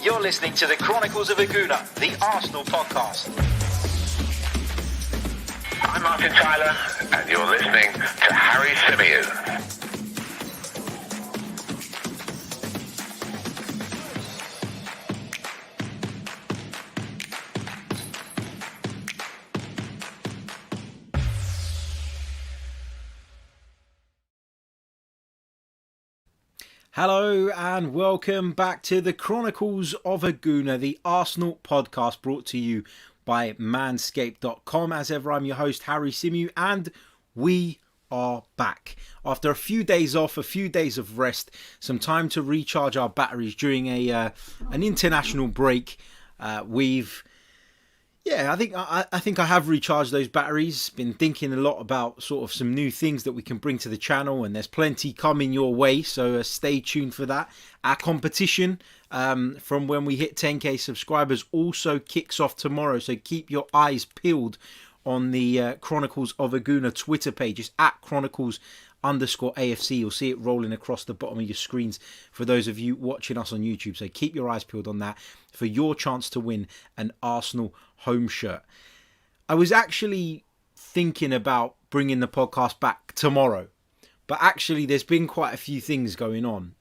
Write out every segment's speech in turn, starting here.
You're listening to the Chronicles of a Gooner, the Arsenal podcast. I'm Martin Tyler, and you're listening to Harry Symeou. Hello and welcome back to the Chronicles of a Gooner, the Arsenal podcast brought to you by manscaped.com. As ever, I'm your host, Harry Symeou, and we are back. After a few days off, a few days of rest, some time to recharge our batteries during an international break. I think I have recharged those batteries. Been thinking a lot about sort of some new things that we can bring to the channel, and there's plenty coming your way, so stay tuned for that. Our competition from when we hit 10k subscribers also kicks off tomorrow, so keep your eyes peeled on the Chronicles of a Gooner Twitter page. It's at Chronicles_AFC. You'll see it rolling across the bottom of your screens for those of you watching us on YouTube. So keep your eyes peeled on that for your chance to win an Arsenal home shirt. I was actually thinking about bringing the podcast back tomorrow, but actually there's been quite a few things going on.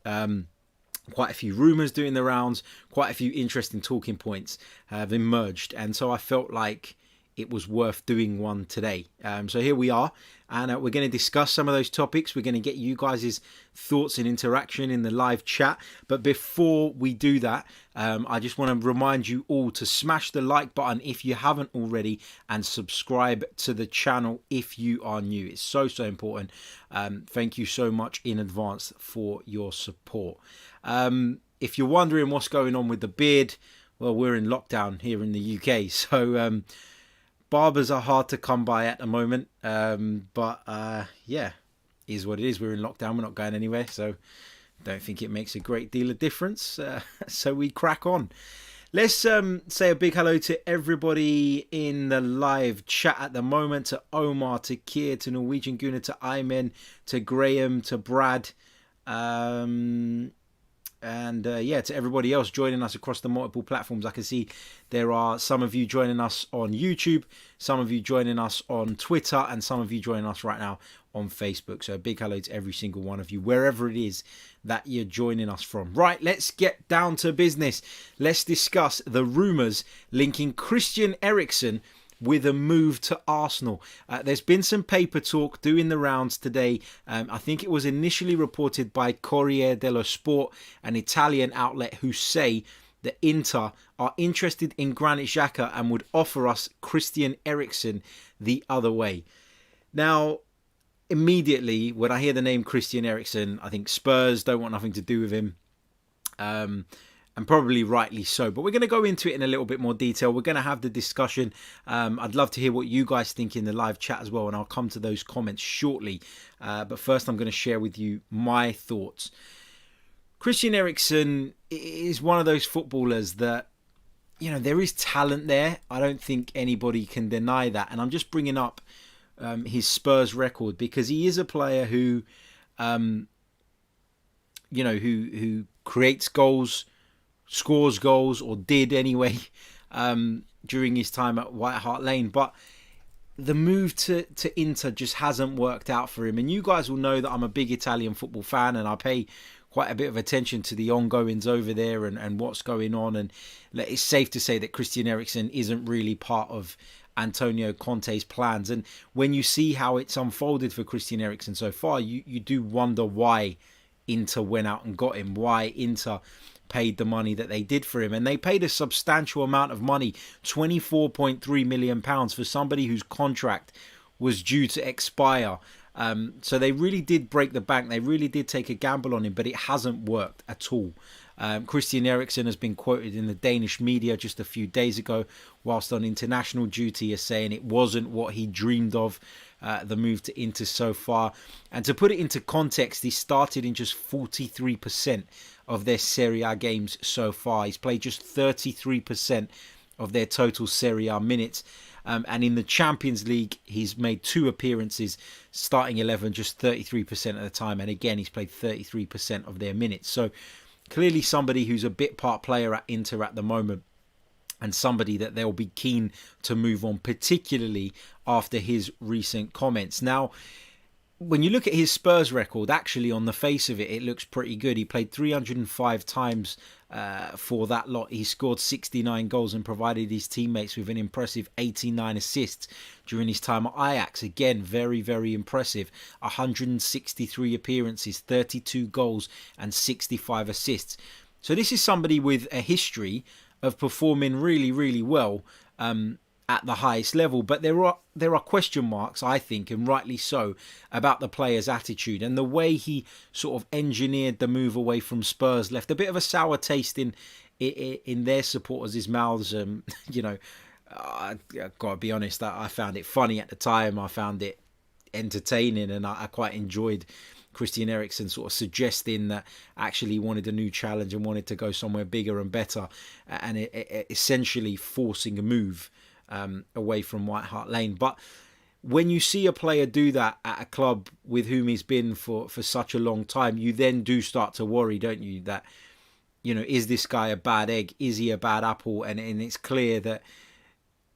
Quite a few rumours doing the rounds, quite a few interesting talking points have emerged, and so I felt like it was worth doing one today. So here we are, and we're going to discuss some of those topics. We're going to get you guys' thoughts and interaction in the live chat. But before we do that, I just want to remind you all to smash the like button if you haven't already, and subscribe to the channel if you are new. It's so important. Thank you so much in advance for your support. If you're wondering what's going on with the beard, well, we're in lockdown here in the UK, so barbers are hard to come by at the moment, but is what it is. We're in lockdown, we're not going anywhere, so don't think it makes a great deal of difference, so we crack on. Let's say a big hello to everybody in the live chat at the moment, to Omar, to Kier, to Norwegian Gooner, to Ayman, to Graham, to Brad, and to everybody else joining us across the multiple platforms. I can see there are some of you joining us on YouTube, some of you joining us on Twitter, and some of you joining us right now on Facebook. So a big hello to every single one of you, wherever it is that you're joining us from. Right, let's get down to business. Let's discuss the rumours linking Christian Eriksen with a move to Arsenal. There's been some paper talk doing the rounds today. I think it was initially reported by Corriere dello Sport, an Italian outlet, who say that Inter are interested in Granit Xhaka and would offer us Christian Eriksen the other way. Now, immediately when I hear the name Christian Eriksen, I think Spurs don't want nothing to do with him. And probably rightly so. But we're going to go into it in a little bit more detail. We're going to have the discussion. I'd love to hear what you guys think in the live chat as well, and I'll come to those comments shortly. But first, I'm going to share with you my thoughts. Christian Eriksen is one of those footballers that, you know, there is talent there. I don't think anybody can deny that. And I'm just bringing up his Spurs record because he is a player who, who creates goals, scores goals, or did anyway, during his time at White Hart Lane. But the move to Inter just hasn't worked out for him. And you guys will know that I'm a big Italian football fan, and I pay quite a bit of attention to the ongoings over there and what's going on. And it's safe to say that Christian Eriksen isn't really part of Antonio Conte's plans. And when you see how it's unfolded for Christian Eriksen so far, you do wonder why Inter went out and got him, why Inter paid the money that they did for him. And they paid a substantial amount of money, £24.3 million, for somebody whose contract was due to expire. So they really did break the bank. They really did take a gamble on him, but it hasn't worked at all. Christian Eriksen has been quoted in the Danish media just a few days ago whilst on international duty as saying it wasn't what he dreamed of, the move to Inter so far. And to put it into context, he started in just 43% of their Serie A games so far. He's played just 33% of their total Serie A minutes. And in the Champions League, he's made 2 appearances, starting 11, just 33% of the time. And again, he's played 33% of their minutes. So clearly somebody who's a bit part player at Inter at the moment, and somebody that they'll be keen to move on, particularly after his recent comments. Now, when you look at his Spurs record, actually on the face of it, it looks pretty good. He played 305 times for that lot. He scored 69 goals and provided his teammates with an impressive 89 assists during his time at Ajax. Again, very, very impressive. 163 appearances, 32 goals and 65 assists. So this is somebody with a history of performing really, really well at the highest level. But there are question marks, I think, and rightly so, about the player's attitude. And the way he sort of engineered the move away from Spurs left a bit of a sour taste in their supporters' mouths. I've got to be honest, I found it funny at the time. I found it entertaining, and I quite enjoyed Christian Eriksen sort of suggesting that actually he wanted a new challenge and wanted to go somewhere bigger and better, and essentially forcing a move away from White Hart Lane. But when you see a player do that at a club with whom he's been for such a long time, you then do start to worry, don't you, that, is this guy a bad egg? Is he a bad apple? And it's clear that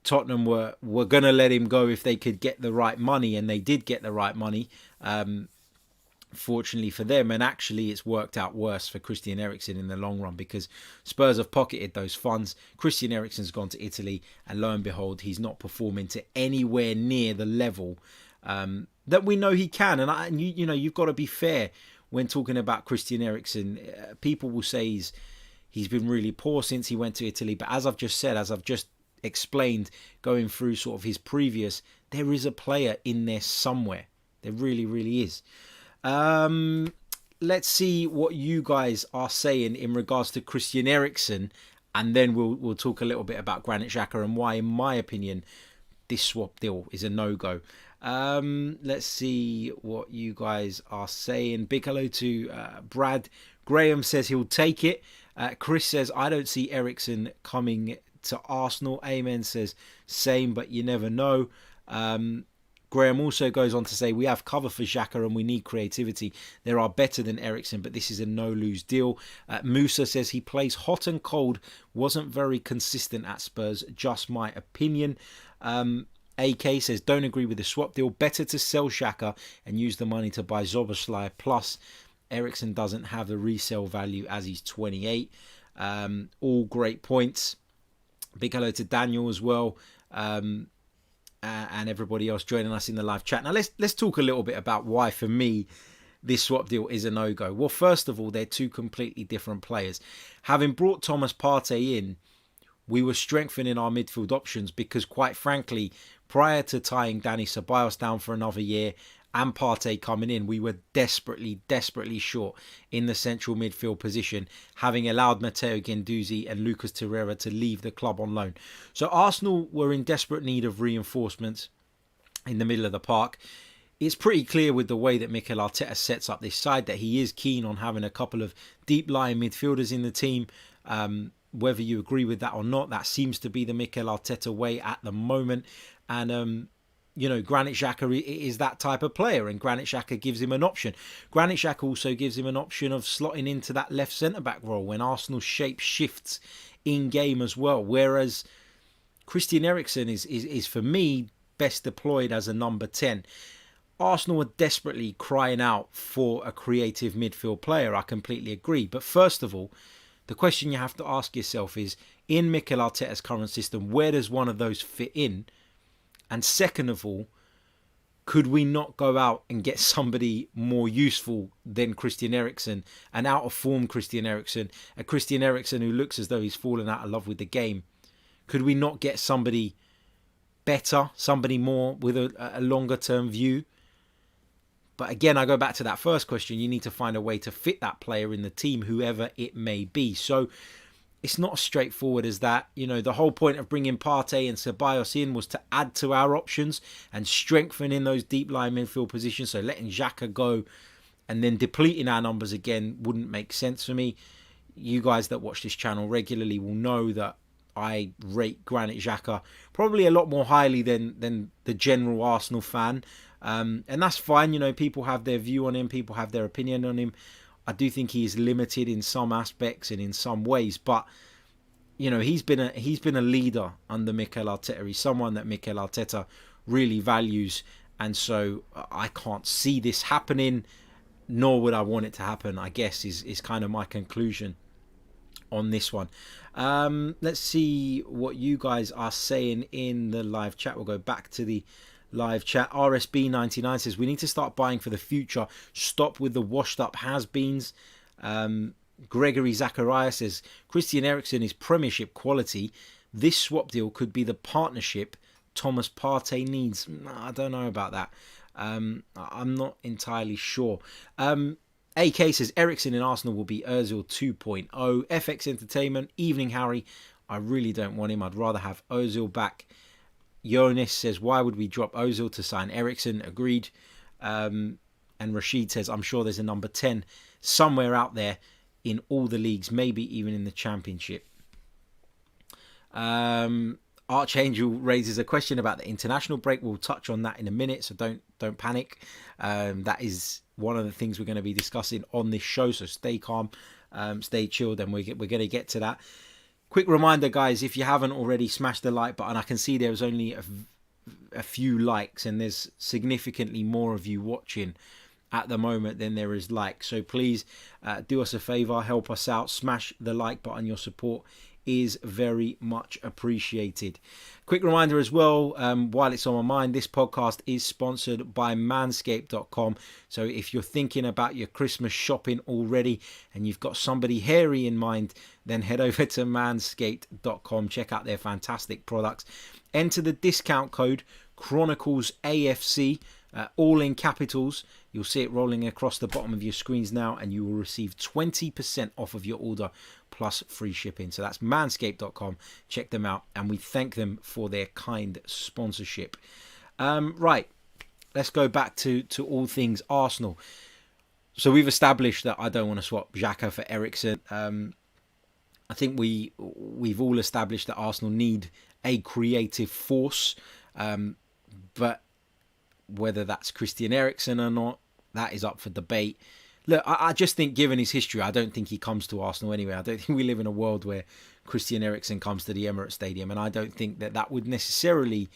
Tottenham were going to let him go if they could get the right money, and they did get the right money, fortunately for them. And actually it's worked out worse for Christian Eriksen in the long run, because Spurs have pocketed those funds. Christian Eriksen's gone to Italy, and lo and behold, he's not performing to anywhere near the level that we know he can. And you've got to be fair when talking about Christian Eriksen. People will say he's been really poor since he went to Italy, but as I've just said, as I've just explained, going through sort of his previous, there is a player in there somewhere. There really, really is. Let's see what you guys are saying in regards to Christian Eriksen, and then we'll talk a little bit about Granit Xhaka and why, in my opinion, this swap deal is a no-go. Let's see what you guys are saying. Big hello to Brad. Graham says he'll take it. Chris says, I don't see Eriksen coming to Arsenal. Amen says, same, but you never know. Graham also goes on to say, we have cover for Xhaka and we need creativity. There are better than Eriksen, but this is a no-lose deal. Musa says he plays hot and cold, wasn't very consistent at Spurs, just my opinion. AK says, don't agree with the swap deal. Better to sell Xhaka and use the money to buy Szoboszlai. Plus, Eriksen doesn't have the resale value as he's 28. All great points. Big hello to Daniel as well. And everybody else joining us in the live chat. Now let's talk a little bit about why, for me, this swap deal is a no-go. Well, first of all, they're two completely different players. Having brought Thomas Partey in, we were strengthening our midfield options because, quite frankly, prior to tying Dani Ceballos down for another year and Partey coming in, we were desperately short in the central midfield position, having allowed Matteo Guendouzi and Lucas Torreira to leave the club on loan. So Arsenal were in desperate need of reinforcements in the middle of the park. It's pretty clear with the way that Mikel Arteta sets up this side that he is keen on having a couple of deep-lying midfielders in the team. Whether you agree with that or not, that seems to be the Mikel Arteta way at the moment. And Granit Xhaka is that type of player, and Granit Xhaka gives him an option. Granit Xhaka also gives him an option of slotting into that left centre-back role when Arsenal's shape shifts in-game as well. Whereas Christian Eriksen is for me, best deployed as a number 10. Arsenal are desperately crying out for a creative midfield player. I completely agree. But first of all, the question you have to ask yourself is, in Mikel Arteta's current system, where does one of those fit in? And second of all, could we not go out and get somebody more useful than Christian Eriksen, an out-of-form Christian Eriksen, a Christian Eriksen who looks as though he's fallen out of love with the game? Could we not get somebody better, somebody more with a longer-term view? But again, I go back to that first question. You need to find a way to fit that player in the team, whoever it may be. So it's not as straightforward as that. The whole point of bringing Partey and Ceballos in was to add to our options and strengthen in those deep-lying midfield positions. So letting Xhaka go and then depleting our numbers again wouldn't make sense for me. You guys that watch this channel regularly will know that I rate Granit Xhaka probably a lot more highly than the general Arsenal fan. And that's fine. People have their view on him. People have their opinion on him. I do think he is limited in some aspects and in some ways, but you know, he's been a leader under Mikel Arteta. He's someone that Mikel Arteta really values, and so I can't see this happening, nor would I want it to happen, I guess, is kind of my conclusion on this one. Let's see what you guys are saying in the live chat. We'll go back to the live chat. RSB99 says, we need to start buying for the future. Stop with the washed up has-beens. Gregory Zachariah says, Christian Eriksen is Premiership quality. This swap deal could be the partnership Thomas Partey needs. I don't know about that. I'm not entirely sure. AK says, Eriksen in Arsenal will be Ozil 2.0. FX Entertainment, Evening Harry, I really don't want him. I'd rather have Ozil back. Jonas says, why would we drop Ozil to sign Eriksen? Agreed. And Rashid says, I'm sure there's a number 10 somewhere out there in all the leagues, maybe even in the Championship. Archangel raises a question about the international break. We'll touch on that in a minute, so don't panic. That is one of the things we're going to be discussing on this show, so stay calm, stay chilled, and we're going to get to that. Quick reminder, guys, if you haven't already, smash the like button. I can see there's only a few likes, and there's significantly more of you watching at the moment than there is likes. So please do us a favor, help us out, smash the like button. Your support is very much appreciated. Quick reminder as well, while it's on my mind, this podcast is sponsored by manscaped.com. So if you're thinking about your Christmas shopping already and you've got somebody hairy in mind, then head over to manscaped.com. Check out their fantastic products. Enter the discount code Chronicles AFC, all in capitals. You'll see it rolling across the bottom of your screens now, and you will receive 20% off of your order plus free shipping. So that's manscaped.com. Check them out, and we thank them for their kind sponsorship. Right, let's go back to all things Arsenal. So we've established that I don't want to swap Xhaka for Eriksen. I think we've all established that Arsenal need a creative force, but whether that's Christian Eriksen or not, that is up for debate. Look, I just think, given his history, I don't think he comes to Arsenal anyway. I don't think we live in a world where Christian Eriksen comes to the Emirates Stadium, and I don't think that would necessarily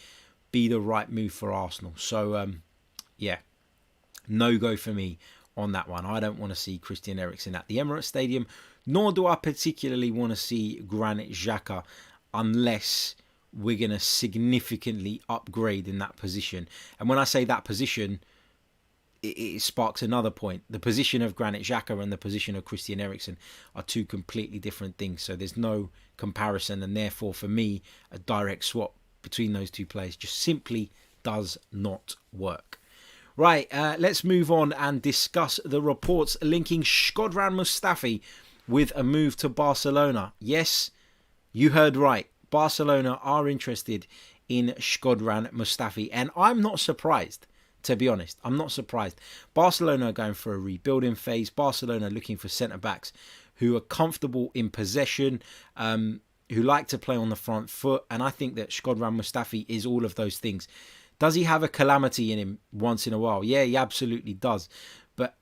be the right move for Arsenal. So, yeah, no go for me on that one. I don't want to see Christian Eriksen at the Emirates Stadium, nor do I particularly want to see Granit Xhaka unless we're going to significantly upgrade in that position. And when I say that position, it sparks another point. The position of Granit Xhaka and the position of Christian Eriksen are two completely different things. So there's no comparison, and therefore for me, a direct swap between those two players just simply does not work. Right, let's move on and discuss the reports linking Shkodran Mustafi with a move to Barcelona. Yes, you heard right. Barcelona are interested in Shkodran Mustafi, and I'm not surprised, to be honest. I'm not surprised. Barcelona are going for a rebuilding phase. Barcelona are looking for centre-backs who are comfortable in possession, who like to play on the front foot, and I think that Shkodran Mustafi is all of those things. Does he have a calamity in him once in a while? Yeah, he absolutely does. But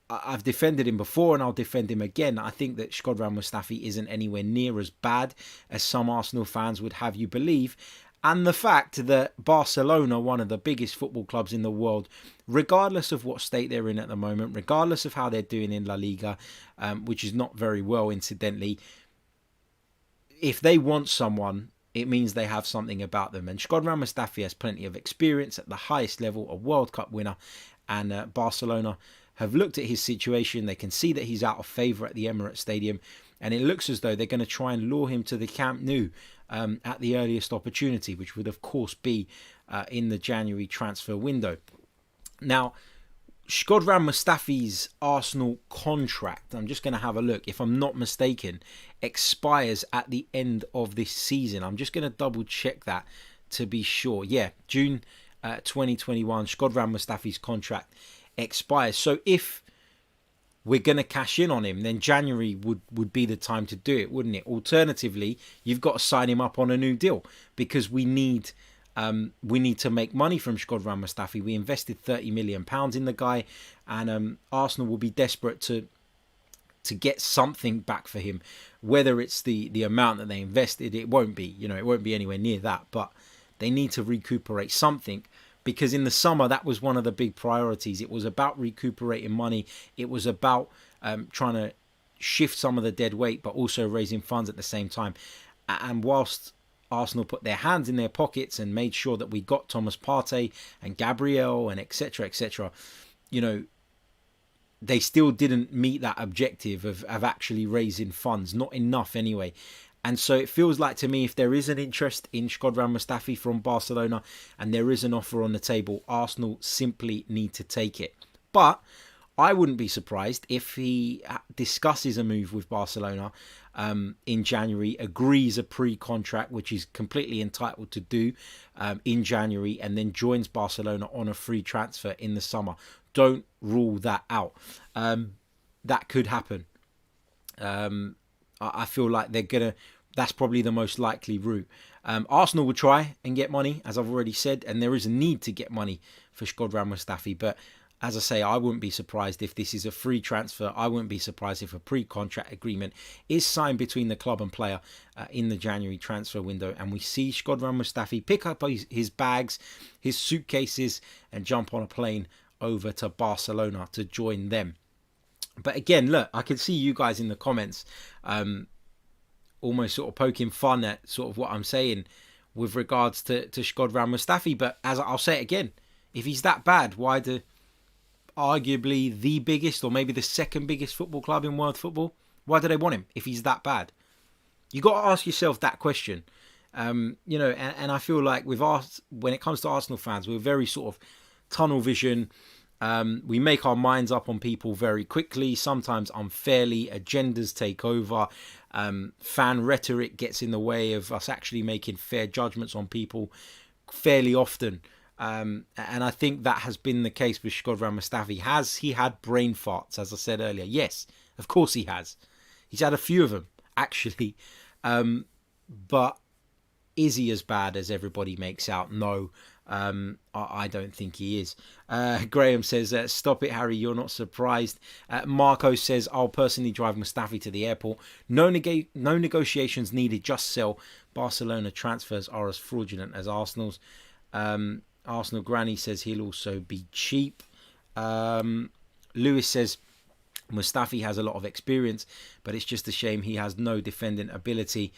I've defended him before, and I'll defend him again. I think that Shkodran Mustafi isn't anywhere near as bad as some Arsenal fans would have you believe. And the fact that Barcelona, one of the biggest football clubs in the world, regardless of what state they're in at the moment, regardless of how they're doing in La Liga, which is not very well, incidentally, if they want someone, it means they have something about them. And Shkodran Mustafi has plenty of experience at the highest level, a World Cup winner, and Barcelona have looked at his situation. They can see that he's out of favour at the Emirates Stadium, and it looks as though they're going to try and lure him to the Camp Nou at the earliest opportunity, which would of course be in the January transfer window. Now, Shkodran Mustafi's Arsenal contract, I'm just going to have a look, if I'm not mistaken, expires at the end of this season. I'm just going to double check that to be sure. Yeah, June 2021, Shkodran Mustafi's contract expires. So if we're going to cash in on him, then January would be the time to do it, wouldn't it? Alternatively, you've got to sign him up on a new deal, because we need to make money from Shkodran Mustafi. We invested £30 million in the guy, and Arsenal will be desperate to to get something back for him. Whether it's the amount that they invested, it won't be, it won't be anywhere near that, but they need to recuperate something, because in the summer that was one of the big priorities. It was about recuperating money. It was about trying to shift some of the dead weight, but also raising funds at the same time. And whilst Arsenal put their hands in their pockets and made sure that we got Thomas Partey and Gabriel and etc., they still didn't meet that objective of actually raising funds. Not enough anyway. And so it feels like to me, if there is an interest in Shkodran Mustafi from Barcelona and there is an offer on the table, Arsenal simply need to take it. But I wouldn't be surprised if he discusses a move with Barcelona in January, agrees a pre-contract, which he's completely entitled to do in January, and then joins Barcelona on a free transfer in the summer. Don't rule that out. That could happen. I feel like that's probably the most likely route. Arsenal will try and get money, as I've already said, and there is a need to get money for Shkodran Mustafi. But as I say, I wouldn't be surprised if this is a free transfer. I wouldn't be surprised if a pre-contract agreement is signed between the club and player in the January transfer window, and we see Shkodran Mustafi pick up his bags, his suitcases, and jump on a plane over to Barcelona to join them. But again, look, I can see you guys in the comments almost sort of poking fun at sort of what I'm saying with regards to Shkodran Mustafi. But as I'll say it again, if he's that bad, why do arguably the biggest or maybe the second biggest football club in world football, why do they want him if he's that bad? You got to ask yourself that question. And I feel like with us, when it comes to Arsenal fans, we're very sort of tunnel vision. We make our minds up on people very quickly, sometimes unfairly. Agendas take over. Fan rhetoric gets in the way of us actually making fair judgments on people fairly often. And I think that has been the case with Shkodran Mustafi. Has he had brain farts, as I said earlier? Yes, of course he has. He's had a few of them, actually. But is he as bad as everybody makes out? No. I don't think he is. Graham says, stop it, Harry, you're not surprised. Marco says, I'll personally drive Mustafi to the airport. No negotiations needed, just sell. Barcelona transfers are as fraudulent as Arsenal's. Arsenal Granny says he'll also be cheap. Lewis says, Mustafi has a lot of experience, but it's just a shame he has no defending ability.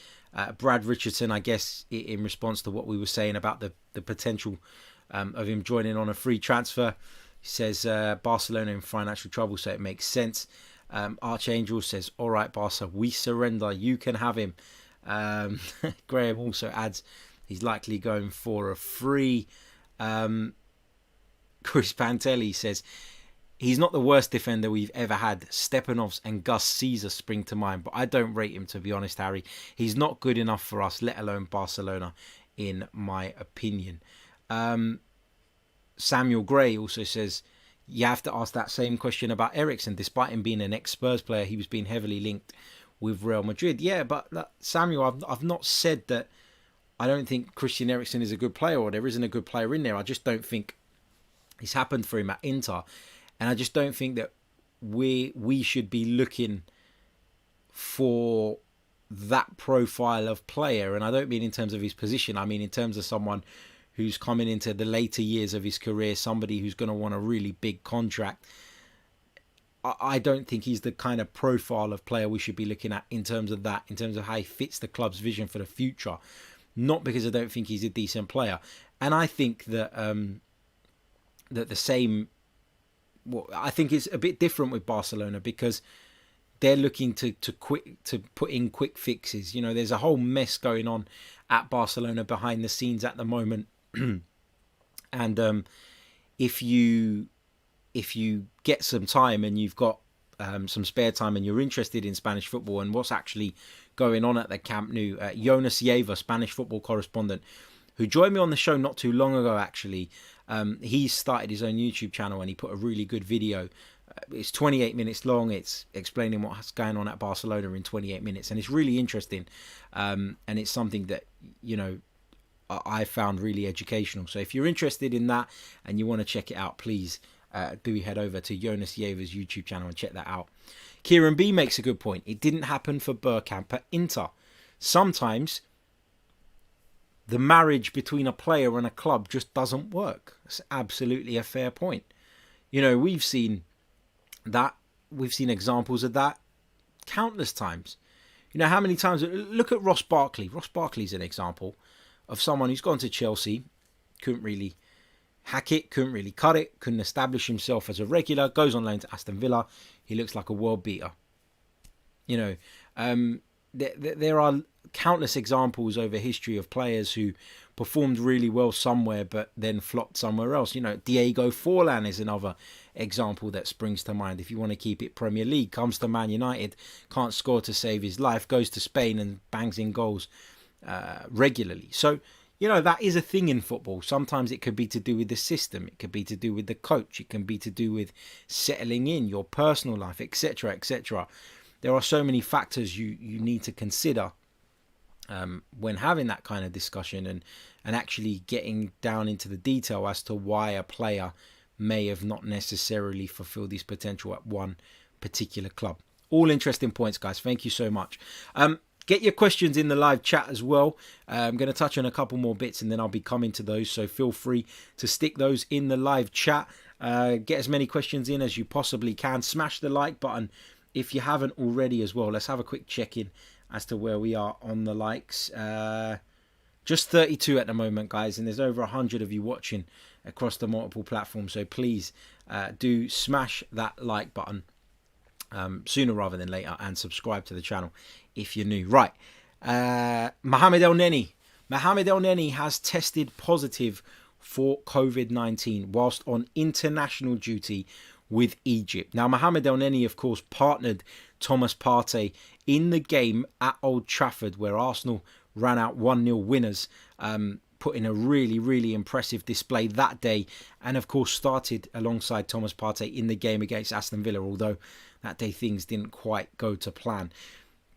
Brad Richardson, I guess, in response to what we were saying about the potential of him joining on a free transfer, says Barcelona in financial trouble, so it makes sense. Archangel says, all right, Barca, we surrender. You can have him. Graham also adds he's likely going for a free. Chris Pantelli says, he's not the worst defender we've ever had. Stepanovs and Gus Caesar spring to mind, but I don't rate him, to be honest, Harry. He's not good enough for us, let alone Barcelona, in my opinion. Samuel Gray also says, you have to ask that same question about Eriksen. Despite him being an ex-Spurs player, he was being heavily linked with Real Madrid. Yeah, but Samuel, I've not said that I don't think Christian Eriksen is a good player or there isn't a good player in there. I just don't think it's happened for him at Inter. And I just don't think that we should be looking for that profile of player. And I don't mean in terms of his position. I mean in terms of someone who's coming into the later years of his career, somebody who's going to want a really big contract. I don't think he's the kind of profile of player we should be looking at in terms of that, in terms of how he fits the club's vision for the future. Not because I don't think he's a decent player. And I think that that the same... Well, I think it's a bit different with Barcelona because they're looking to put in quick fixes. You know, there's a whole mess going on at Barcelona behind the scenes at the moment. And if you get some time and you've got some spare time and you're interested in Spanish football and what's actually going on at the Camp Nou, Jonas Yeva, Spanish football correspondent, who joined me on the show not too long ago, actually. He started his own YouTube channel and he put a really good video. It's 28 minutes long. It's explaining what's going on at Barcelona in 28 minutes. And it's really interesting. And it's something that, you know, I found really educational. So if you're interested in that and you want to check it out, please do head over to Jonas Yever's YouTube channel and check that out. Kieran B makes a good point. It didn't happen for Bergkamp at Inter. Sometimes the marriage between a player and a club just doesn't work. That's absolutely a fair point. You know, we've seen that. We've seen examples of that countless times. You know, how many times... Look at Ross Barkley. Ross Barkley's an example of someone who's gone to Chelsea, couldn't really hack it, couldn't really cut it, couldn't establish himself as a regular, goes on loan to Aston Villa. He looks like a world beater. You know, there are countless examples over history of players who performed really well somewhere but then flopped somewhere else. You know, Diego Forlan is another example that springs to mind. If you want to keep it Premier League, comes to Man United, can't score to save his life, goes to Spain and bangs in goals regularly. So, you know, that is a thing in football. Sometimes it could be to do with the system, it could be to do with the coach, it can be to do with settling in, your personal life, etc., etc. There are so many factors you need to consider when having that kind of discussion and actually getting down into the detail as to why a player may have not necessarily fulfilled his potential at one particular club. All interesting points, guys. Thank you so much. Get your questions in the live chat as well. I'm going to touch on a couple more bits and then I'll be coming to those. So feel free to stick those in the live chat. Get as many questions in as you possibly can. Smash the like button if you haven't already as well. Let's have a quick check-in as to where we are on the likes. Just 32 at the moment, guys, and there's over 100 of you watching across the multiple platforms. So please do smash that like button sooner rather than later and subscribe to the channel if you're new. Right, Mohamed Elneny. Mohamed Elneny has tested positive for COVID-19 whilst on international duty with Egypt. Now, Mohamed Elneny, of course, partnered Thomas Partey in the game at Old Trafford where Arsenal ran out 1-0 winners, put in a really, really impressive display that day, and of course started alongside Thomas Partey in the game against Aston Villa, although that day things didn't quite go to plan.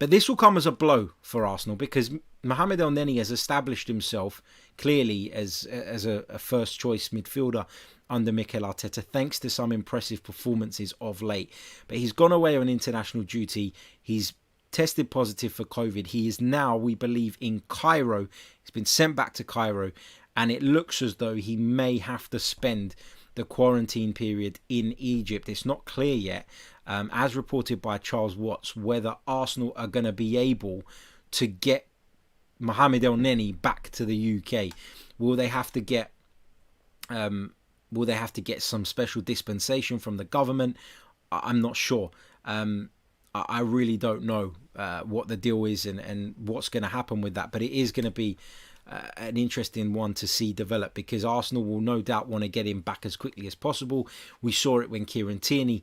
But this will come as a blow for Arsenal because Mohamed Elneny has established himself clearly as a first choice midfielder under Mikel Arteta, thanks to some impressive performances of late. But he's gone away on international duty. He's tested positive for COVID. He is now, we believe, in Cairo. He's been sent back to Cairo, and it looks as though he may have to spend the quarantine period in Egypt. It's not clear yet, as reported by Charles Watts, whether Arsenal are going to be able to get Mohamed Elneny back to the UK. Will they have to get some special dispensation from the government? I'm not sure. I really don't know what the deal is and what's going to happen with that. But it is going to be an interesting one to see develop because Arsenal will no doubt want to get him back as quickly as possible. We saw it when Kieran Tierney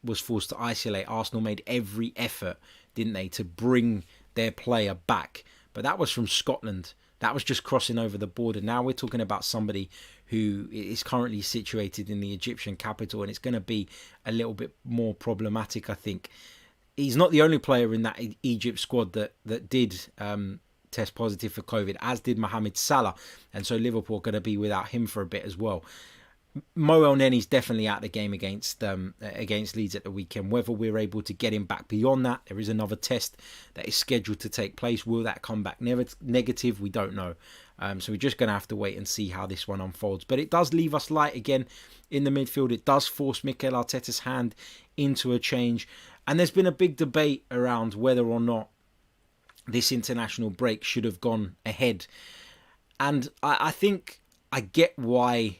was forced to isolate. Arsenal made every effort, didn't they, to bring their player back. But that was from Scotland. That was just crossing over the border. Now we're talking about somebody who is currently situated in the Egyptian capital, and it's going to be a little bit more problematic, I think. He's not the only player in that Egypt squad that did test positive for COVID, as did Mohamed Salah, and so Liverpool are going to be without him for a bit as well. Mo Elneny's definitely out of the game against Leeds at the weekend. Whether we're able to get him back beyond that, there is another test that is scheduled to take place. Will that come back negative? We don't know. So we're just going to have to wait and see how this one unfolds. But it does leave us light again in the midfield. It does force Mikel Arteta's hand into a change. And there's been a big debate around whether or not this international break should have gone ahead. And I think I get why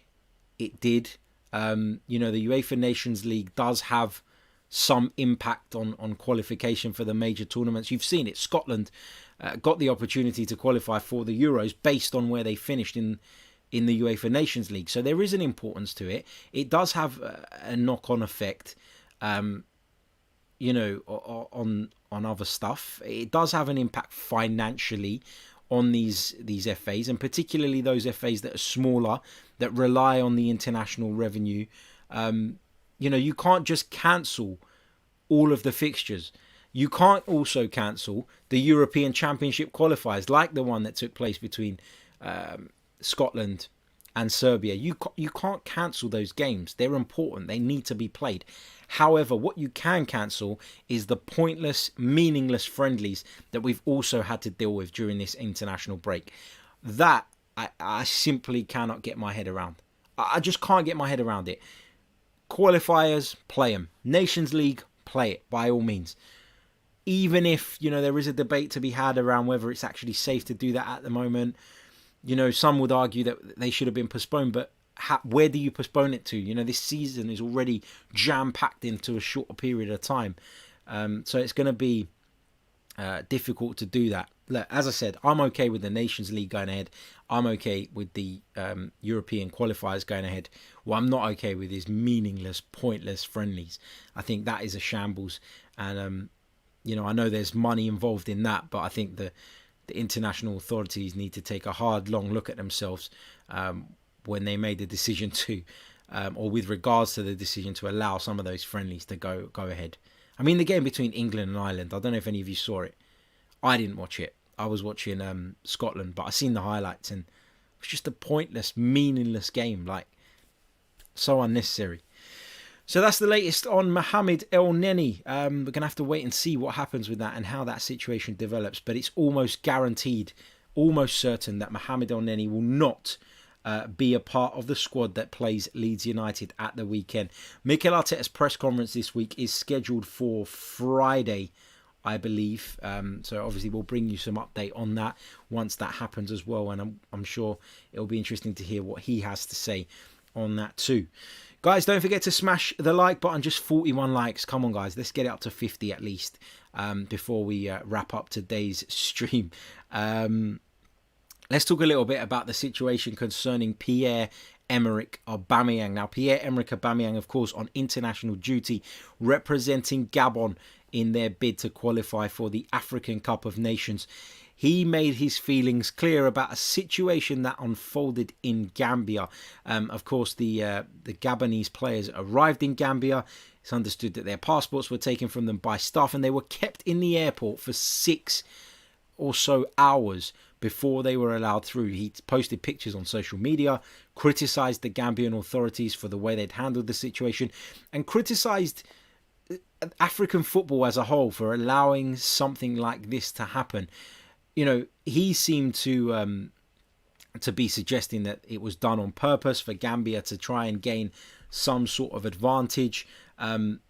it did. The UEFA Nations League does have some impact on qualification for the major tournaments. You've seen it. Scotland got the opportunity to qualify for the Euros based on where they finished in the UEFA Nations League. So there is an importance to it. It does have a knock-on effect, on other stuff. It does have an impact financially on these FAs, and particularly those FAs that are smaller, that rely on the international revenue. You can't just cancel all of the fixtures. You can't also cancel the European Championship qualifiers, like the one that took place between Scotland and Serbia. You can't cancel those games. They're important. They need to be played. However, what you can cancel is the pointless, meaningless friendlies that we've also had to deal with during this international break. That I simply cannot get my head around. I just can't get my head around it. Qualifiers, play them. Nations League, play it by all means. Even if, there is a debate to be had around whether it's actually safe to do that at the moment. Some would argue that they should have been postponed, but where do you postpone it to? This season is already jam-packed into a shorter period of time. So it's going to be difficult to do that. Look, as I said, I'm okay with the Nations League going ahead. I'm okay with the European qualifiers going ahead. What I'm not okay with is meaningless, pointless friendlies. I think that is a shambles. And, I know there's money involved in that, but I think the international authorities need to take a hard, long look at themselves when they made the decision to, or with regards to the decision to allow some of those friendlies to go ahead. I mean, the game between England and Ireland, I don't know if any of you saw it. I didn't watch it. I was watching Scotland, but I seen the highlights, and it was just a pointless, meaningless game, so unnecessary. So that's the latest on Mohamed Elneny. We're going to have to wait and see what happens with that and how that situation develops, but it's almost guaranteed, almost certain that Mohamed Elneny will not be a part of the squad that plays Leeds United at the weekend. Mikel Arteta's press conference this week is scheduled for Friday, I believe. So obviously we'll bring you some update on that once that happens as well. And I'm sure it'll be interesting to hear what he has to say on that too. Guys, don't forget to smash the like button. Just 41 likes. Come on, guys. Let's get it up to 50 at least before we wrap up today's stream. Let's talk a little bit about the situation concerning Pierre, Emerick, Aubameyang. Now, Pierre, Emerick, Aubameyang, of course, on international duty, representing Gabon in their bid to qualify for the African Cup of Nations. He made his feelings clear about a situation that unfolded in Gambia. Of course, the Gabonese players arrived in Gambia. It's understood that their passports were taken from them by staff, and they were kept in the airport for 6 or so hours before they were allowed through. He posted pictures on social media, criticised the Gambian authorities for the way they'd handled the situation, and criticised African football as a whole for allowing something like this to happen. He seemed to be suggesting that it was done on purpose for Gambia to try and gain some sort of advantage. And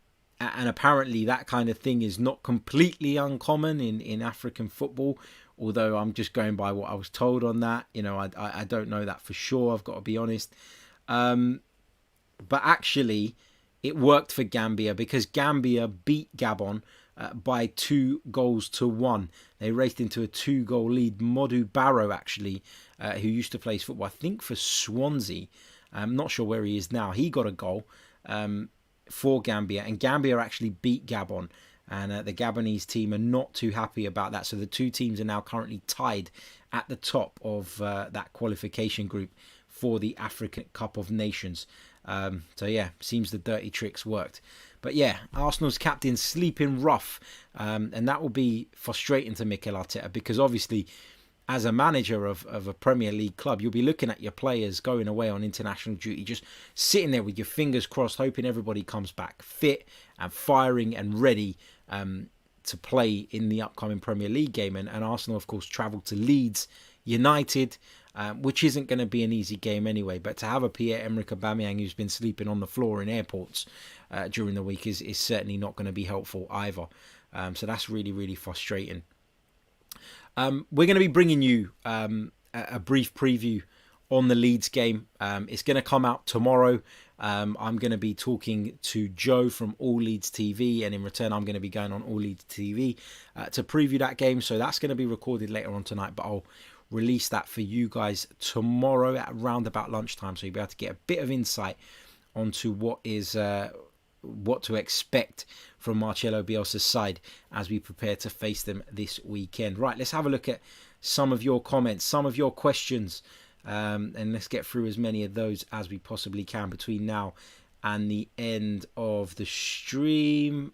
apparently that kind of thing is not completely uncommon in African football, although I'm just going by what I was told on that. I don't know that for sure, I've got to be honest. But actually, it worked for Gambia because Gambia beat Gabon by 2-1. They raced into a 2-goal lead. Modou Barrow, actually, who used to play football, I think for Swansea. I'm not sure where he is now. He got a goal for Gambia, and Gambia actually beat Gabon. And the Gabonese team are not too happy about that. So the two teams are now currently tied at the top of that qualification group for the African Cup of Nations. So yeah, seems the dirty tricks worked. But yeah, Arsenal's captain sleeping rough, and that will be frustrating to Mikel Arteta, because obviously as a manager of a Premier League club, you'll be looking at your players going away on international duty, just sitting there with your fingers crossed, hoping everybody comes back fit and firing and ready to play in the upcoming Premier League game. And Arsenal, of course, travelled to Leeds United, which isn't going to be an easy game anyway. But to have a Pierre-Emerick Aubameyang who's been sleeping on the floor in airports during the week is certainly not going to be helpful either. So that's really, really frustrating. We're going to be bringing you a brief preview on the Leeds game. It's going to come out tomorrow. I'm going to be talking to Joe from All Leeds TV, and in return I'm going to be going on All Leeds TV to preview that game. So that's going to be recorded later on tonight, but I'll release that for you guys tomorrow at around about lunchtime, so you'll be able to get a bit of insight onto what to expect from Marcelo Bielsa's side as we prepare to face them this weekend. Right, let's have a look at some of your comments, some of your questions, and let's get through as many of those as we possibly can between now and the end of the stream.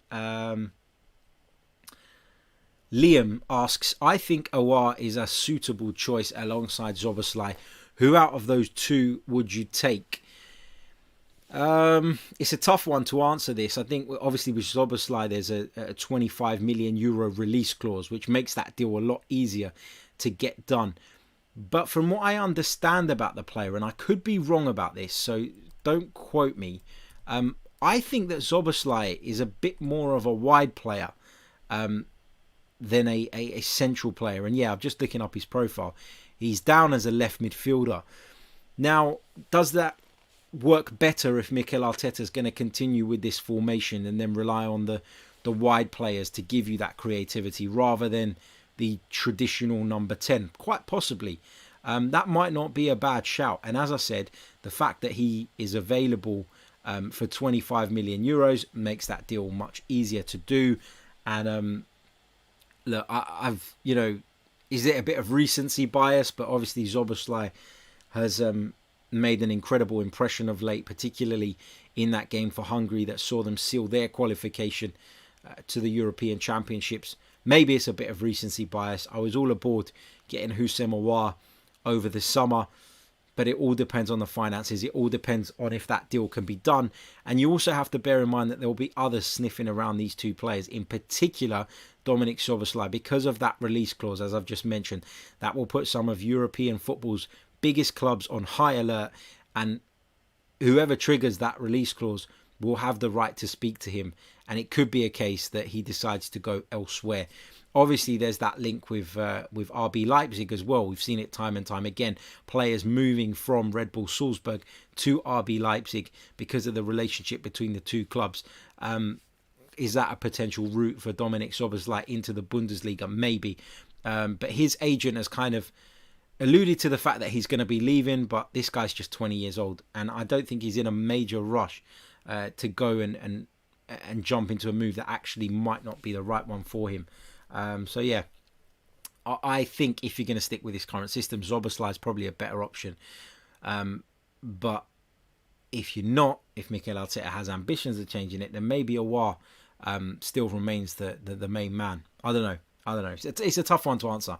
Liam asks, I think Aouar is a suitable choice alongside Szoboszlai, Who out of those two would you take? It's a tough one to answer this. I think obviously with Szoboszlai there's a 25 million euro release clause, which makes that deal a lot easier to get done. But from what I understand about the player, and I could be wrong about this, so don't quote me, I think that Szoboszlai is a bit more of a wide player than a central player. And yeah, I'm just looking up his profile. He's down as a left midfielder. Now, does that work better if Mikel Arteta is going to continue with this formation and then rely on the wide players to give you that creativity rather than the traditional number 10? Quite possibly. That might not be a bad shout. And as I said, the fact that he is available for 25 million euros makes that deal much easier to do. And look, I've, is it a bit of recency bias? But obviously Szoboszlai has made an incredible impression of late, particularly in that game for Hungary that saw them seal their qualification to the European Championships. Maybe it's a bit of recency bias. I was all aboard getting Houssem Aouar over the summer, but it all depends on the finances. It all depends on if that deal can be done. And you also have to bear in mind that there will be others sniffing around these two players, in particular Dominik Szoboszlai, because of that release clause, as I've just mentioned. That will put some of European football's biggest clubs on high alert, and whoever triggers that release clause will have the right to speak to him, and it could be a case that he decides to go elsewhere. Obviously there's that link with RB Leipzig as well. We've seen it time and time again, players moving from Red Bull Salzburg to RB Leipzig because of the relationship between the two clubs. Is that a potential route for Dominik Szoboszlai into the Bundesliga? Maybe, but his agent has kind of alluded to the fact that he's going to be leaving, but this guy's just 20 years old, and I don't think he's in a major rush to go and jump into a move that actually might not be the right one for him. So yeah, I think if you're going to stick with this current system, Szoboszlai is probably a better option. But if you're not, if Mikel Arteta has ambitions of changing it, then maybe Aouar still remains the main man. I don't know. It's a tough one to answer.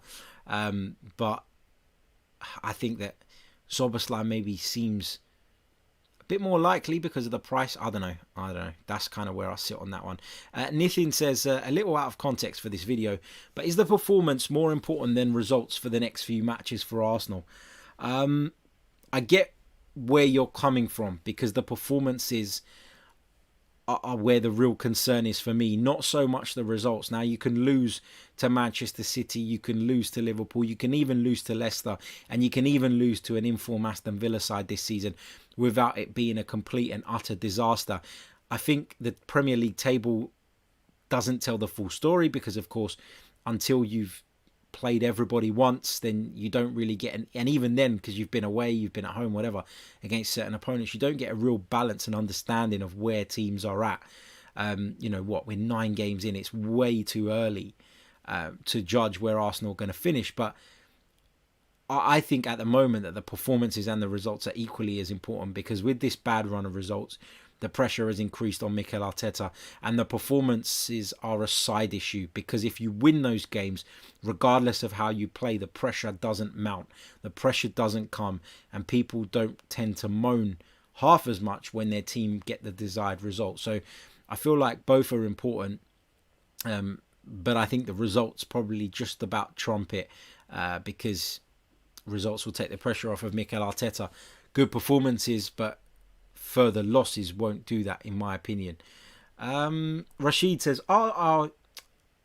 But I think that Szoboszlai maybe seems a bit more likely because of the price. I don't know. That's kind of where I sit on that one. Nithin says, a little out of context for this video, but is the performance more important than results for the next few matches for Arsenal? I get where you're coming from, because the performances are where the real concern is for me, not so much the results. Now, you can lose to Manchester City, you can lose to Liverpool, you can even lose to Leicester, and you can even lose to an informed Aston Villa side this season without it being a complete and utter disaster. I think the Premier League table doesn't tell the full story, because of course until you've played everybody once, then you don't really get and even then, because you've been away, you've been at home, whatever, against certain opponents, you don't get a real balance and understanding of where teams are at. We're 9 games in, it's way too early to judge where Arsenal are going to finish, but I think at the moment that the performances and the results are equally as important, because with this bad run of results, the pressure has increased on Mikel Arteta, and the performances are a side issue, because if you win those games, regardless of how you play, the pressure doesn't mount, the pressure doesn't come, and people don't tend to moan half as much when their team get the desired result. So I feel like both are important, but I think the results probably just about trump it, because results will take the pressure off of Mikel Arteta. Good performances, but further losses won't do that, in my opinion. Rashid says, are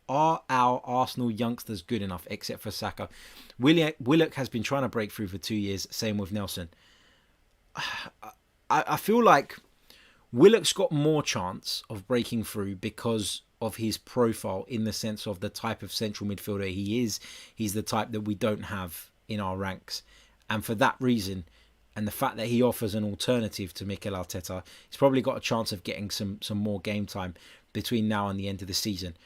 our Arsenal youngsters good enough, except for Saka? Willock has been trying to break through for 2 years, same with Nelson. I feel like Willock's got more chance of breaking through because of his profile, in the sense of the type of central midfielder he is. He's the type that we don't have in our ranks, and for that reason, and the fact that he offers an alternative to Mikel Arteta, he's probably got a chance of getting some more game time between now and the end of the season.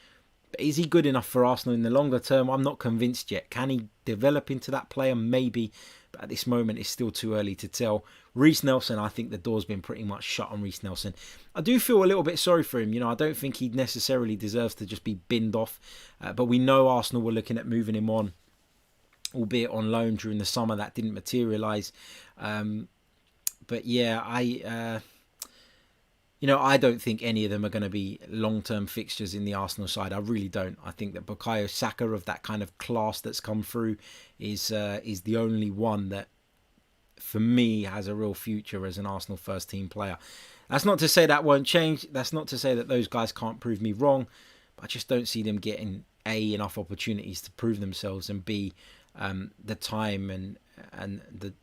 But is he good enough for Arsenal in the longer term? I'm not convinced yet. Can he develop into that player? Maybe. But at this moment, it's still too early to tell. Reiss Nelson, I think the door's been pretty much shut on Reiss Nelson. I do feel a little bit sorry for him. I don't think he necessarily deserves to just be binned off. But we know Arsenal were looking at moving him on albeit on loan during the summer. That didn't materialise. But yeah, I don't think any of them are going to be long-term fixtures in the Arsenal side. I really don't. I think that Bukayo Saka, of that kind of class that's come through, is the only one that, for me, has a real future as an Arsenal first-team player. That's not to say that won't change. That's not to say that those guys can't prove me wrong. But I just don't see them getting, A, enough opportunities to prove themselves, and B, the time and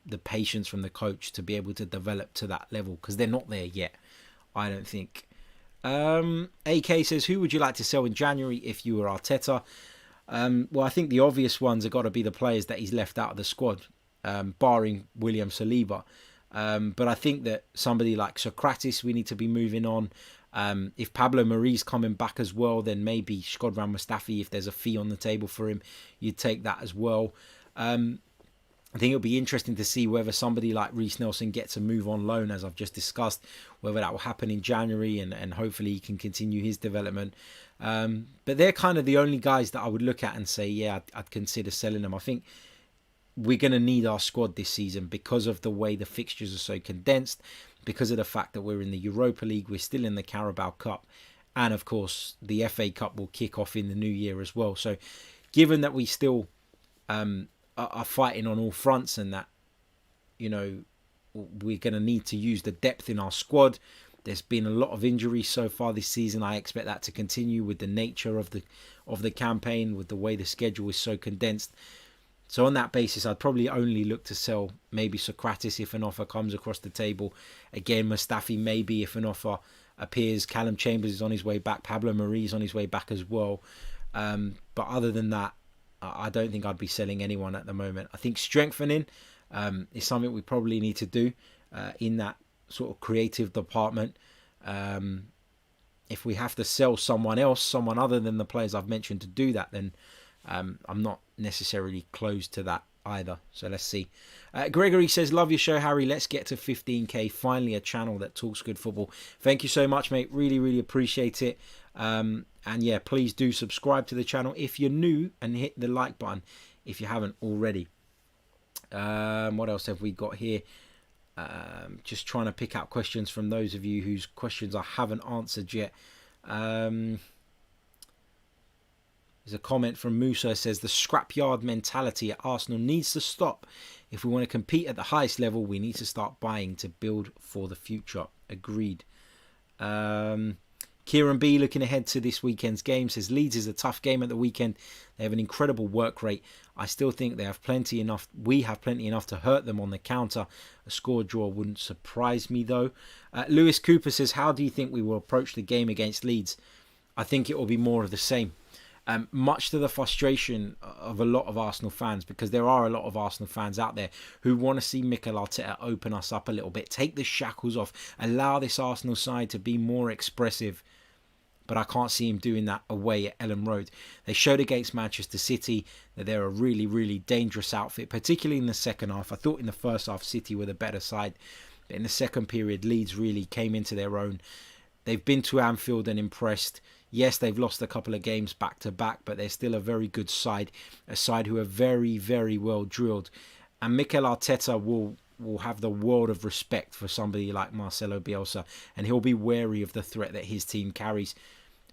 the patience from the coach to be able to develop to that level, because they're not there yet, I don't think. AK says, who would you like to sell in January if you were Arteta? Well, I think the obvious ones have got to be the players that he's left out of the squad, barring William Saliba. But I think that somebody like Socrates, we need to be moving on. If Pablo Mari's coming back as well, then maybe Shkodran Mustafi, if there's a fee on the table for him, you'd take that as well. I think it'll be interesting to see whether somebody like Reece Nelson gets a move on loan, as I've just discussed, whether that will happen in January, and hopefully he can continue his development. But they're kind of the only guys that I would look at and say, yeah, I'd consider selling them. I think we're going to need our squad this season because of the way the fixtures are so condensed, because of the fact that we're in the Europa League, we're still in the Carabao Cup, and of course the FA Cup will kick off in the new year as well. So given that we still are fighting on all fronts, and that, we're going to need to use the depth in our squad. There's been a lot of injuries so far this season. I expect that to continue with the nature of the campaign, with the way the schedule is so condensed. So on that basis, I'd probably only look to sell maybe Socrates if an offer comes across the table. Again, Mustafi maybe if an offer appears. Callum Chambers is on his way back. Pablo Mari is on his way back as well. But other than that, I don't think I'd be selling anyone at the moment. I think strengthening is something we probably need to do in that sort of creative department. If we have to sell someone else, someone other than the players I've mentioned, to do that, then I'm not necessarily close to that either. So let's see. Gregory says, love your show, Harry. Let's get to 15k. Finally a channel that talks good football. Thank you so much, mate. Really, really appreciate it. And yeah, please do subscribe to the channel if you're new, and hit the like button if you haven't already. What else have we got here? Just trying to pick out questions from those of you whose questions I haven't answered yet. There's a comment from Musa, says the scrapyard mentality at Arsenal needs to stop. If we want to compete at the highest level, we need to start buying to build for the future. Agreed. Kieran B, looking ahead to this weekend's game, says Leeds is a tough game at the weekend. They have an incredible work rate. I still think they have plenty enough. We have plenty enough to hurt them on the counter. A score draw wouldn't surprise me though. Lewis Cooper says, how do you think we will approach the game against Leeds? I think it will be more of the same. Much to the frustration of a lot of Arsenal fans, because there are a lot of Arsenal fans out there who want to see Mikel Arteta open us up a little bit, take the shackles off, allow this Arsenal side to be more expressive. But I can't see him doing that away at Ellen Road. They showed against Manchester City that they're a really, really dangerous outfit, particularly in the second half. I thought in the first half City were the better side, but in the second period Leeds really came into their own. They've been to Anfield and impressed. Yes, they've lost a couple of games back to back, but they're still a very good side, a side who are very, very well drilled. And Mikel Arteta will have the world of respect for somebody like Marcelo Bielsa, and he'll be wary of the threat that his team carries.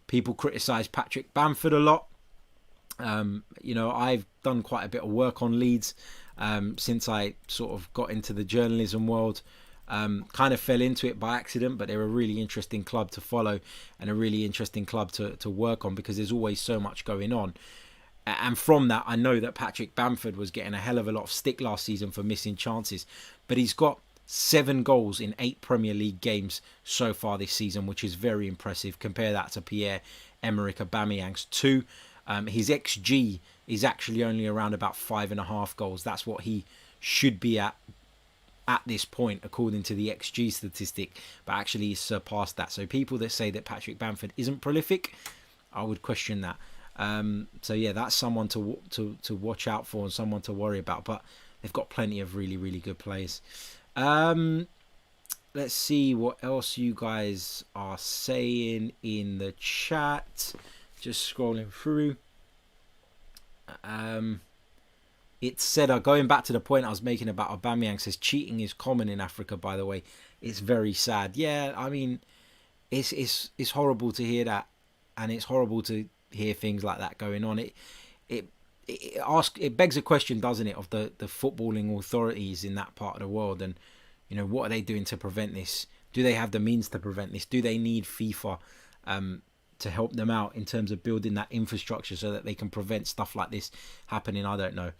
People criticise Patrick Bamford a lot. I've done quite a bit of work on Leeds since I sort of got into the journalism world. Kind of fell into it by accident, but they're a really interesting club to follow and a really interesting club to work on, because there's always so much going on. And from that, I know that Patrick Bamford was getting a hell of a lot of stick last season for missing chances, but he's got 7 goals in 8 Premier League games so far this season, which is very impressive. Compare that to Pierre, Emerick, Aubameyang's 2. His XG is actually only around about 5.5 goals. That's what he should be at this point, according to the XG statistic, but actually he's surpassed that. So people that say that Patrick Bamford isn't prolific, I would question that. So yeah, that's someone to watch out for and someone to worry about. But they've got plenty of really, really good players. Let's see what else you guys are saying in the chat. Just scrolling through. It's said, going back to the point I was making about Aubameyang, says cheating is common in Africa, by the way. It's very sad. Yeah, I mean, it's horrible to hear that, and it's horrible to hear things like that going on. It begs a question, doesn't it, of the footballing authorities in that part of the world, and what are they doing to prevent this? Do they have the means to prevent this? Do they need FIFA to help them out in terms of building that infrastructure so that they can prevent stuff like this happening? I don't know.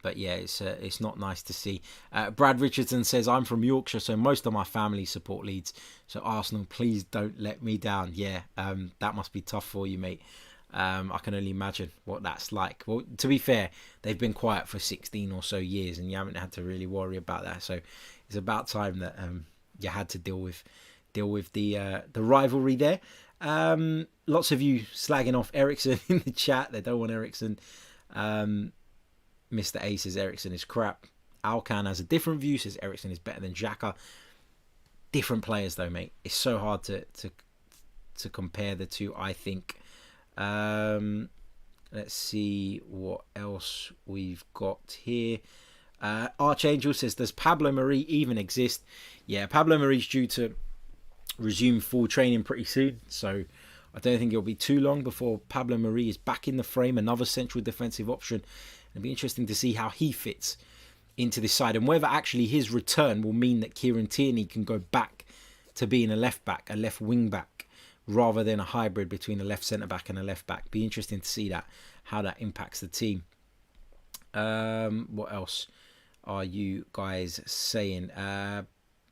But yeah, it's not nice to see. Brad Richardson says, I'm from Yorkshire, so most of my family support Leeds. So Arsenal, please don't let me down. Yeah, that must be tough for you, mate. I can only imagine what that's like. Well, to be fair, they've been quiet for 16 or so years, and you haven't had to really worry about that. So it's about time that you had to deal with the rivalry there. Lots of you slagging off Eriksen in the chat. They don't want Eriksen. Mr. A says Eriksen is crap. Alcan has a different view, says Eriksen is better than Xhaka. Different players though, mate. It's so hard to compare the two, I think. Let's see what else we've got here. Archangel says, does Pablo Marie even exist? Yeah, Pablo Marie's due to resume full training pretty soon, so I don't think it'll be too long before Pablo Marie is back in the frame, another central defensive option. It'll be interesting to see how he fits into this side, and whether actually his return will mean that Kieran Tierney can go back to being a left back, a left wing back, rather than a hybrid between a left centre back and a left back. Be interesting to see how that impacts the team. What else are you guys saying?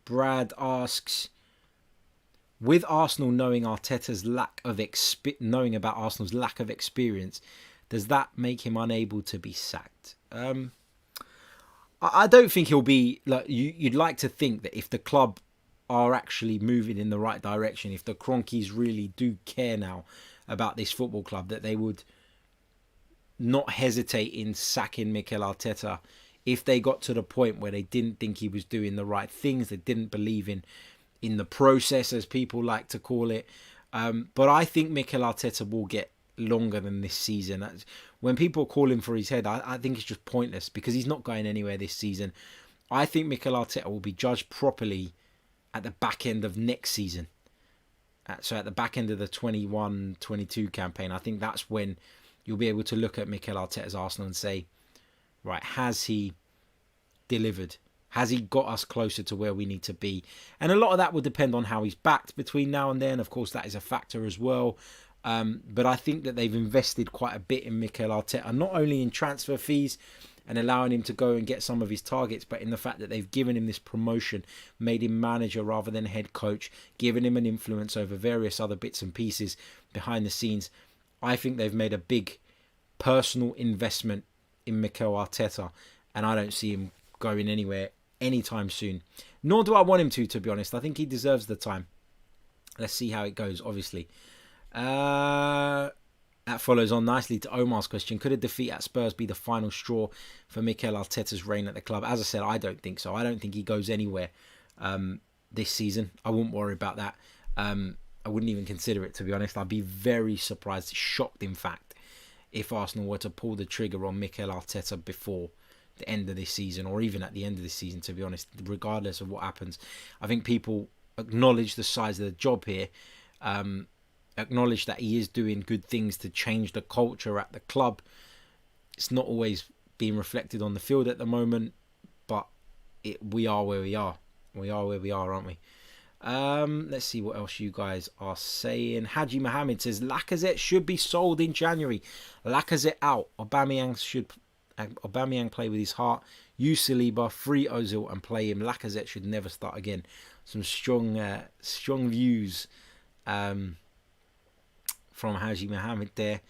Brad asks, with Arsenal knowing Arteta's knowing about Arsenal's lack of experience, does that make him unable to be sacked? I don't think he'll be. Like, you'd like to think that if the club are actually moving in the right direction, if the Cronkies really do care now about this football club, that they would not hesitate in sacking Mikel Arteta if they got to the point where they didn't think he was doing the right things, they didn't believe in the process, as people like to call it. But I think Mikel Arteta will get longer than this season. When people call him for his head, I think it's just pointless, because he's not going anywhere this season. I think Mikel Arteta will be judged properly at the back end of next season. So at the back end of the 21-22 campaign, I think that's when you'll be able to look at Mikel Arteta's Arsenal and say, right, has he delivered? Has he got us closer to where we need to be? And a lot of that will depend on how he's backed between now and then. Of course, that is a factor as well. But I think that they've invested quite a bit in Mikel Arteta, not only in transfer fees and allowing him to go and get some of his targets, but in the fact that they've given him this promotion, made him manager rather than head coach, given him an influence over various other bits and pieces behind the scenes. I think they've made a big personal investment in Mikel Arteta, and I don't see him going anywhere anytime soon. Nor do I want him to be honest. I think he deserves the time. Let's see how it goes, obviously. That follows on nicely to Omar's question. Could a defeat at Spurs be the final straw for Mikel Arteta's reign at the club? As I said, I don't think so. I don't think he goes anywhere this season. I wouldn't worry about that. I wouldn't even consider it, to be honest. I'd be very surprised, shocked in fact, if Arsenal were to pull the trigger on Mikel Arteta before the end of this season, or even at the end of this season, to be honest, regardless of what happens. I think people acknowledge the size of the job here, acknowledge that he is doing good things to change the culture at the club. It's not always being reflected on the field at the moment, but we are where we are. We are where we are, aren't we? Let's see what else you guys are saying. Haji Mohammed says Lacazette should be sold in January. Lacazette out. Aubameyang play with his heart. Use Saliba, free Ozil and play him. Lacazette should never start again. Some strong views from Haji Mohammed there.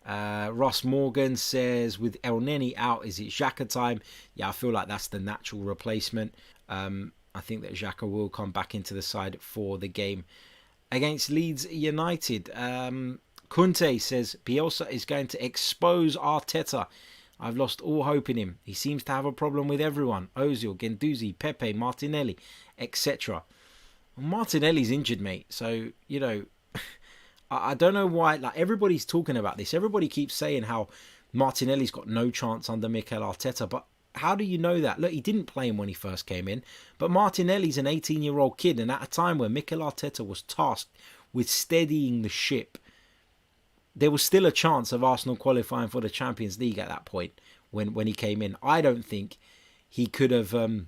Ross Morgan says, with Elneny out, is it Xhaka time? Yeah, I feel like that's the natural replacement. I think that Xhaka will come back into the side for the game against Leeds United. Kunte says, Bielsa is going to expose Arteta. I've lost all hope in him. He seems to have a problem with everyone. Ozil, Guendouzi, Pepe, Martinelli, etc. Well, Martinelli's injured, mate. So, I don't know why. Like, everybody's talking about this. Everybody keeps saying how Martinelli's got no chance under Mikel Arteta. But how do you know that? Look, he didn't play him when he first came in, but Martinelli's an 18-year-old kid, and at a time where Mikel Arteta was tasked with steadying the ship, there was still a chance of Arsenal qualifying for the Champions League at that point when he came in. I don't think he could have... I'm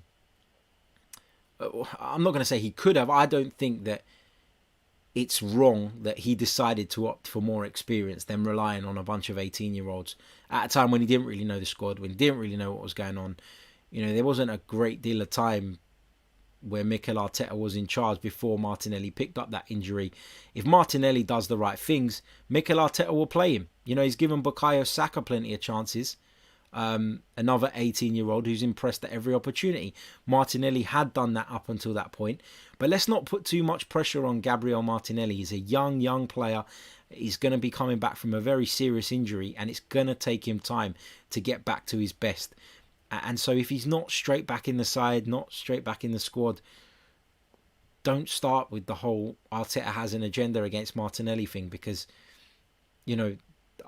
not going to say he could have. I don't think that it's wrong that he decided to opt for more experience than relying on a bunch of 18-year-olds at a time when he didn't really know the squad, when he didn't really know what was going on. You know, there wasn't a great deal of time where Mikel Arteta was in charge before Martinelli picked up that injury. If Martinelli does the right things, Mikel Arteta will play him. You know, he's given Bukayo Saka plenty of chances. Another 18-year-old who's impressed at every opportunity. Martinelli had done that up until that point. But let's not put too much pressure on Gabriel Martinelli. He's a young player. He's going to be coming back from a very serious injury, and it's going to take him time to get back to his best. And so if he's not straight back in the side, not straight back in the squad, don't start with the whole Arteta has an agenda against Martinelli thing, because, you know,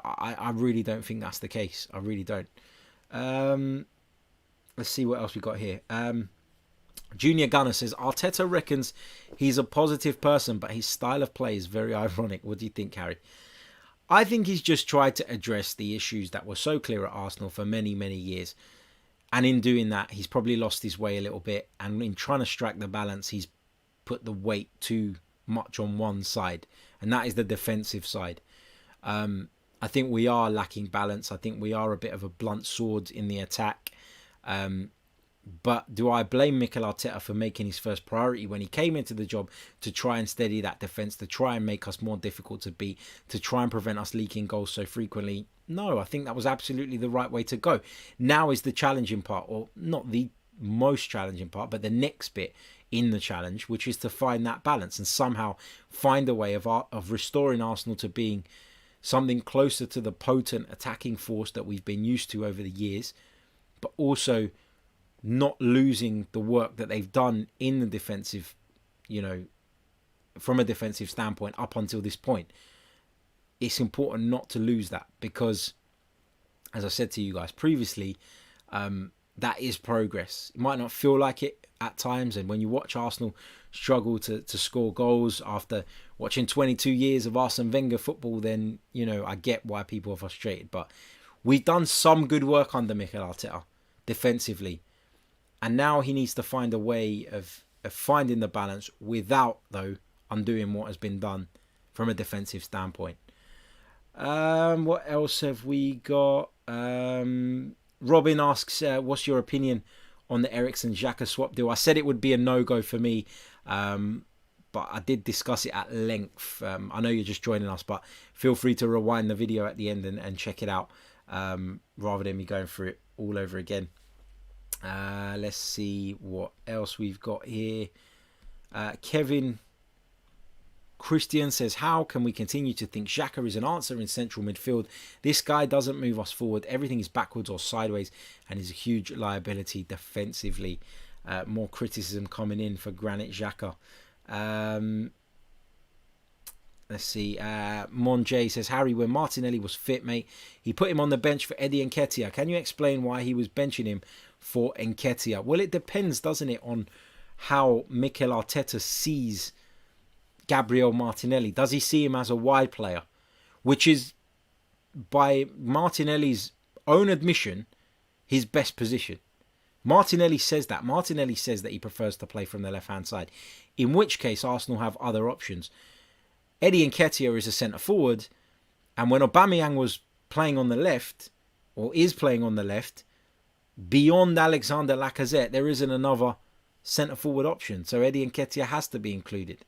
I really don't think that's the case. I really don't. Let's see what else we got here. Junior Gunner says, Arteta reckons he's a positive person, but his style of play is very ironic. What do you think, Harry? I think he's just tried to address the issues that were so clear at Arsenal for many, many years. And in doing that, he's probably lost his way a little bit. And in trying to strike the balance, he's put the weight too much on one side. And that is the defensive side. I think we are lacking balance. I think we are a bit of a blunt sword in the attack. But do I blame Mikel Arteta for making his first priority when he came into the job to try and steady that defence, to try and make us more difficult to beat, to try and prevent us leaking goals so frequently? No, I think that was absolutely the right way to go. Now is the challenging part, or not the most challenging part, but the next bit in the challenge, which is to find that balance and somehow find a way of restoring Arsenal to being something closer to the potent attacking force that we've been used to over the years, but also not losing the work that they've done in the defensive, you know, from a defensive standpoint up until this point. It's important not to lose that, because, as I said to you guys previously, that is progress. It might not feel like it at times, and when you watch Arsenal struggle to score goals after watching 22 years of Arsene Wenger football, then, you know, I get why people are frustrated. But we've done some good work under Mikel Arteta defensively, and now he needs to find a way of finding the balance without, though, undoing what has been done from a defensive standpoint. What else have we got? Robin asks, what's your opinion on the Eriksen Xhaka swap deal? I said it would be a no-go for me, but I did discuss it at length. I know you're just joining us, but feel free to rewind the video at the end and check it out, rather than me going through it all over again. Let's see what else we've got here. Kevin Christian says, how can we continue to think Xhaka is an answer in central midfield? This guy doesn't move us forward. Everything is backwards or sideways, and is a huge liability defensively. More criticism coming in for Granit Xhaka. Let's see. Monjay says, Harry, when Martinelli was fit, mate, he put him on the bench for Eddie Nketiah. Can you explain why he was benching him for Nketiah? Well, it depends, doesn't it, on how Mikel Arteta sees Gabriel Martinelli. Does he see him as a wide player? Which is, by Martinelli's own admission, his best position. Martinelli says that. Martinelli says that he prefers to play from the left-hand side. In which case, Arsenal have other options. Eddie Nketiah is a centre-forward, and when Aubameyang was playing on the left, or is playing on the left, beyond Alexander Lacazette, there isn't another centre-forward option. So Eddie Nketiah has to be included.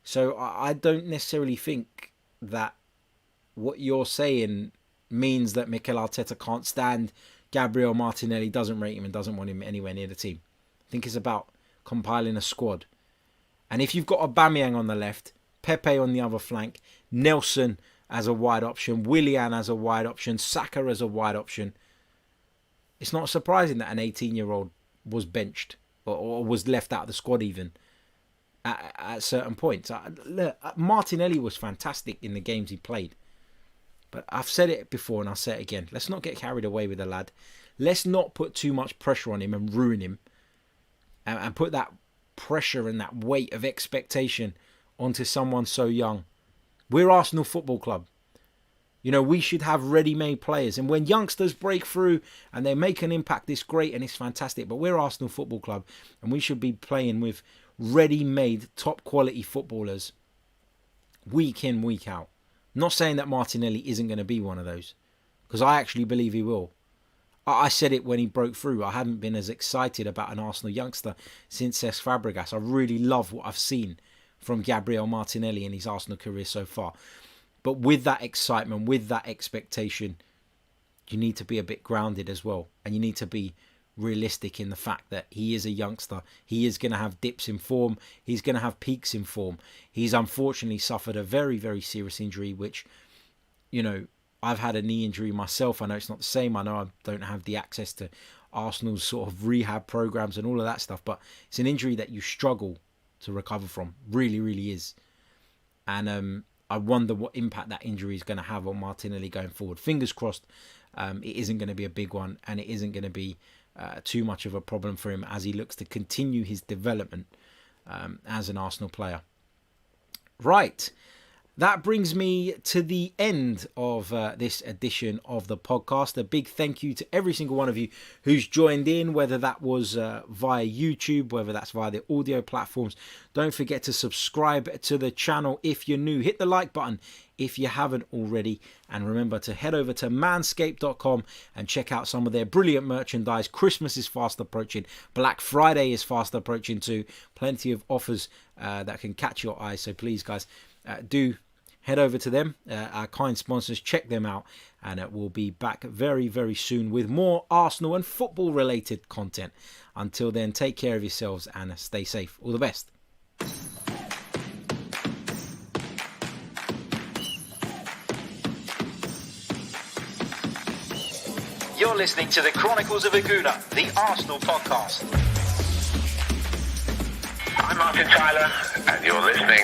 So I don't necessarily think that what you're saying means that Mikel Arteta can't stand Gabriel Martinelli, doesn't rate him, and doesn't want him anywhere near the team. I think it's about compiling a squad. And if you've got Aubameyang on the left, Pepe on the other flank, Nelson as a wide option, Willian as a wide option, Saka as a wide option, it's not surprising that an 18-year-old was benched or was left out of the squad even at certain points. Look, Martinelli was fantastic in the games he played. But I've said it before and I'll say it again. Let's not get carried away with the lad. Let's not put too much pressure on him and ruin him. And put that pressure and that weight of expectation onto someone so young. We're Arsenal Football Club. You know, we should have ready-made players. And when youngsters break through and they make an impact, it's great and it's fantastic. But we're Arsenal Football Club and we should be playing with ready-made, top-quality footballers week in, week out. I'm not saying that Martinelli isn't going to be one of those, because I actually believe he will. I said it when he broke through. I haven't been as excited about an Arsenal youngster since Cesc Fabregas. I really love what I've seen from Gabriel Martinelli in his Arsenal career so far. But with that excitement, with that expectation, you need to be a bit grounded as well. And you need to be realistic in the fact that he is a youngster. He is going to have dips in form. He's going to have peaks in form. He's unfortunately suffered a very, very serious injury, which, you know, I've had a knee injury myself. I know it's not the same. I know I don't have the access to Arsenal's sort of rehab programs and all of that stuff. But it's an injury that you struggle to recover from. Really, really is. And I wonder what impact that injury is going to have on Martinelli going forward. Fingers crossed it isn't going to be a big one and it isn't going to be too much of a problem for him as he looks to continue his development as an Arsenal player. Right. That brings me to the end of this edition of the podcast. A big thank you to every single one of you who's joined in, whether that was via YouTube, whether that's via the audio platforms. Don't forget to subscribe to the channel if you're new. Hit the like button if you haven't already. And remember to head over to manscaped.com and check out some of their brilliant merchandise. Christmas is fast approaching. Black Friday is fast approaching too. Plenty of offers that can catch your eye. So please, guys, do head over to them, our kind sponsors. Check them out, and we'll be back very, very soon with more Arsenal and football related content. Until then, take care of yourselves and stay safe. All the best. You're listening to the Chronicles of a Gooner, the Arsenal podcast. I'm Martin Tyler, and you're listening